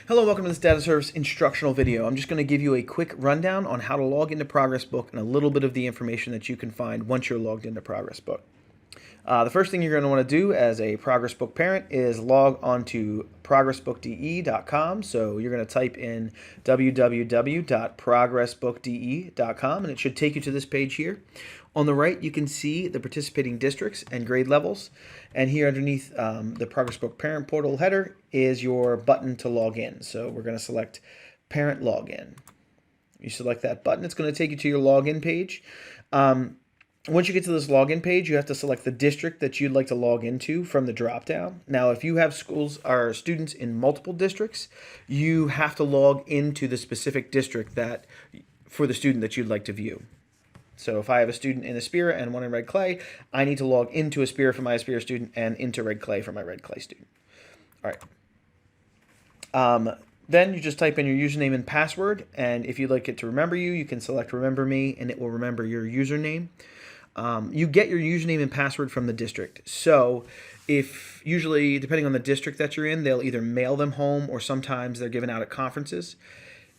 Hello, welcome to this data service instructional video. I'm just going to give you a quick rundown on how to log into ProgressBook and a little bit of the information that you can find once you're logged into ProgressBook. The first thing you're going to want to do as a ProgressBook parent is log onto progressbookde.com. So you're going to type in www.progressbookde.com and it should take you to this page here. On the right, you can see the participating districts and grade levels. And here underneath the ProgressBook parent portal header is your button to log in. So we're going to select parent login. You select that button. It's going to take you to your login page. Once you get to this login page, you have to select the district that you'd like to log into from the drop-down. Now, if you have schools or students in multiple districts, you have to log into the specific district that for the student that you'd like to view. So if I have a student in Aspira and one in Red Clay, I need to log into Aspira for my Aspira student and into Red Clay for my Red Clay student. All right. Then you just type in your username and password, and if you'd like it to remember you, you can select Remember Me, and it will remember your username. You get your username and password from the district. So if usually, depending on the district that you're in, they'll either mail them home or sometimes they're given out at conferences.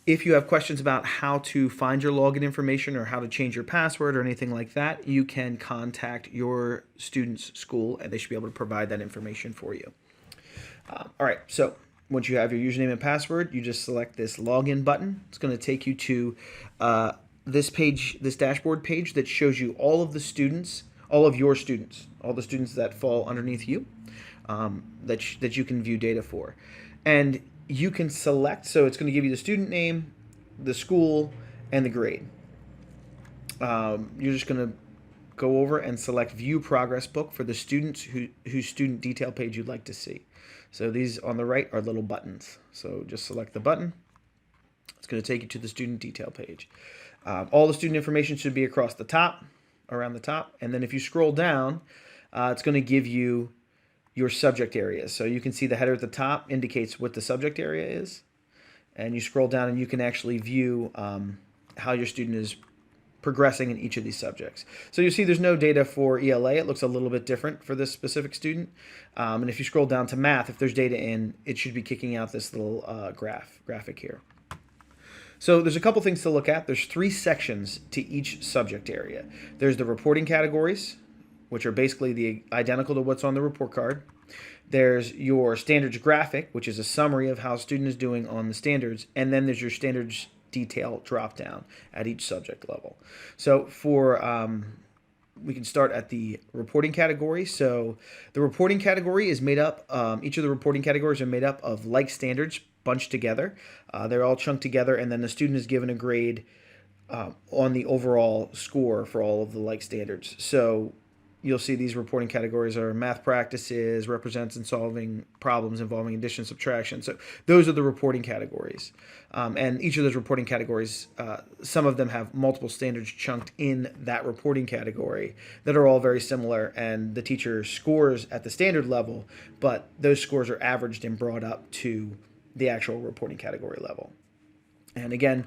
If you have questions about how to find your login information or how to change your password or anything like that, you can contact your student's school and they should be able to provide that information for you. All right, so once you have your username and password, you just select this login button. It's going to take you to this page, this dashboard page that shows you all of the students, all of your students, all the students that fall underneath you that you can view data for. And you can select, so it's going to give you the student name, the school, and the grade. You're just going to go over and select View Progress Book for the students whose student detail page you'd like to see. So these on the right are little buttons. So just select the button. It's going to take you to the student detail page. All the student information should be across the top, around the top. And then if you scroll down, it's going to give you your subject areas. So you can see the header at the top indicates what the subject area is. And you scroll down and you can actually view how your student is progressing in each of these subjects. So you see there's no data for ELA. It looks a little bit different for this specific student. And if you scroll down to math, if there's data in, it should be kicking out this little graphic here. So there's a couple things to look at. There's 3 sections to each subject area. There's the reporting categories, which are basically identical to what's on the report card. There's your standards graphic, which is a summary of how a student is doing on the standards. And then there's your standards detail drop down at each subject level. So we can start at the reporting category. So the reporting category is made up, each of the reporting categories are made up of like standards bunched together. They're all chunked together, and then the student is given a grade on the overall score for all of the like standards. So you'll see these reporting categories are math practices, represents and solving problems involving addition and subtraction. So those are the reporting categories. And each of those reporting categories, some of them have multiple standards chunked in that reporting category that are all very similar, and the teacher scores at the standard level, but those scores are averaged and brought up to the actual reporting category level. And again,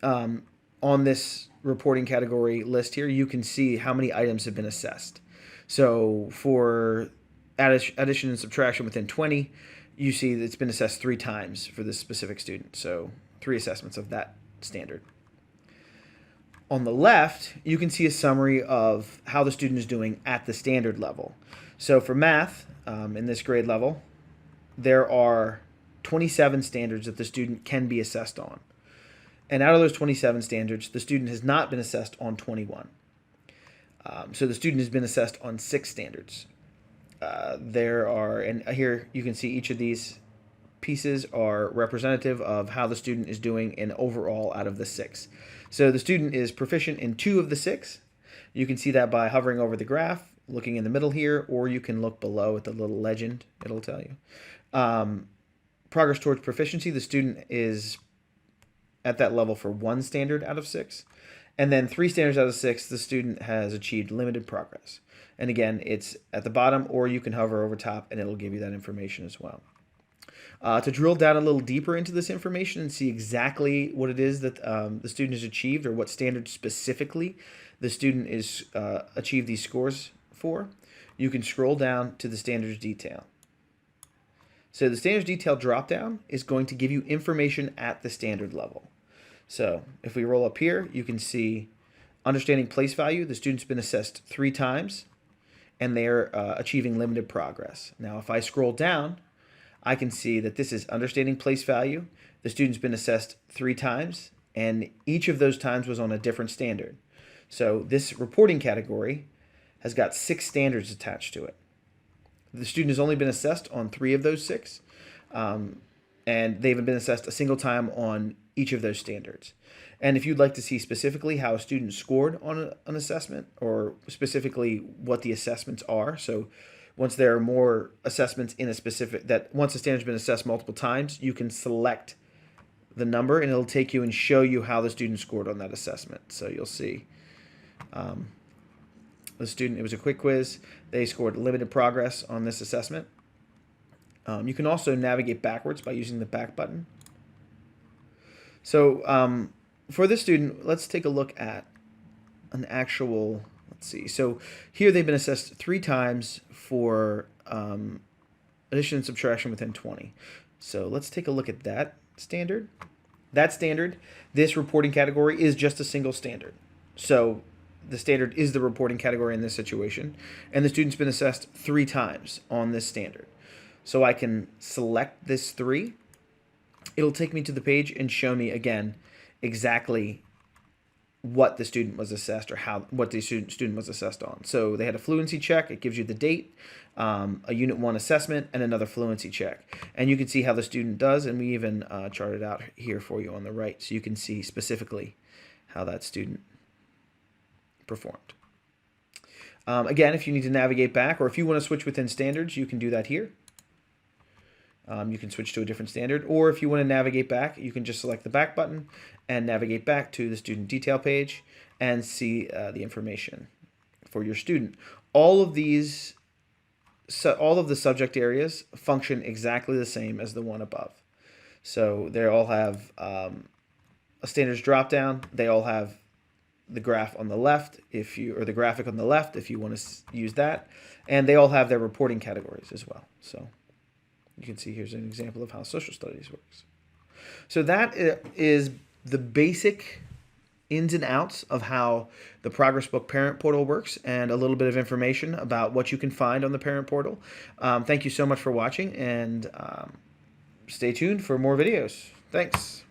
on this reporting category list here, you can see how many items have been assessed. So for addition and subtraction within 20, you see that it's been assessed 3 times for this specific student. So 3 assessments of that standard. On the left, you can see a summary of how the student is doing at the standard level. So for math, in this grade level, there are 27 standards that the student can be assessed on. And out of those 27 standards, the student has not been assessed on 21. So the student has been assessed on 6 standards. And here you can see each of these pieces are representative of how the student is doing in overall out of the 6. So the student is proficient in 2 of the 6. You can see that by hovering over the graph, looking in the middle here, or you can look below at the little legend. It'll tell you. Progress towards proficiency, the student is at that level for 1 standard out of 6. And then 3 standards out of 6, the student has achieved limited progress. And again, it's at the bottom, or you can hover over top, and it'll give you that information as well. To drill down a little deeper into this information and see exactly what it is that the student has achieved, or what standard specifically the student is achieved these scores for, you can scroll down to the standards detail. So the standards detail dropdown is going to give you information at the standard level. So if we roll up here, you can see understanding place value. The student's been assessed 3 times, and they're achieving limited progress. Now, if I scroll down, I can see that this is understanding place value. The student's been assessed 3 times, and each of those times was on a different standard. So this reporting category has got 6 standards attached to it. The student has only been assessed on 3 of those 6, and they haven't been assessed a single time on each of those standards. And if you'd like to see specifically how a student scored on an assessment, or specifically what the assessments are, so once there are more assessments in a specific, that once a standard's been assessed multiple times, you can select the number and it'll take you and show you how the student scored on that assessment. So you'll see the student, it was a quick quiz, they scored limited progress on this assessment. You can also navigate backwards by using the back button. So for this student, let's take a look at an actual, let's see. So here they've been assessed 3 times for addition and subtraction within 20. So let's take a look at that standard. That standard, this reporting category is just a single standard. So the standard is the reporting category in this situation. And the student's been assessed 3 times on this standard. So I can select this 3. It'll take me to the page and show me again exactly what the student was assessed, or what the student was assessed on. So they had a fluency check. It gives you the date, a Unit 1 assessment, and another fluency check. And you can see how the student does, and we even charted out here for you on the right, so you can see specifically how that student performed. Again, if you need to navigate back, or if you want to switch within standards, you can do that here. You can switch to a different standard, or if you want to navigate back, you can just select the back button and navigate back to the student detail page and see the information for your student. All of the subject areas function exactly the same as the one above. So they all have a standards dropdown. They all have the graph on the left, or the graphic on the left, if you want to use that, and they all have their reporting categories as well. So you can see here's an example of how social studies works. So that is the basic ins and outs of how the Progress Book Parent Portal works, and a little bit of information about what you can find on the Parent Portal. Thank you so much for watching, and stay tuned for more videos. Thanks.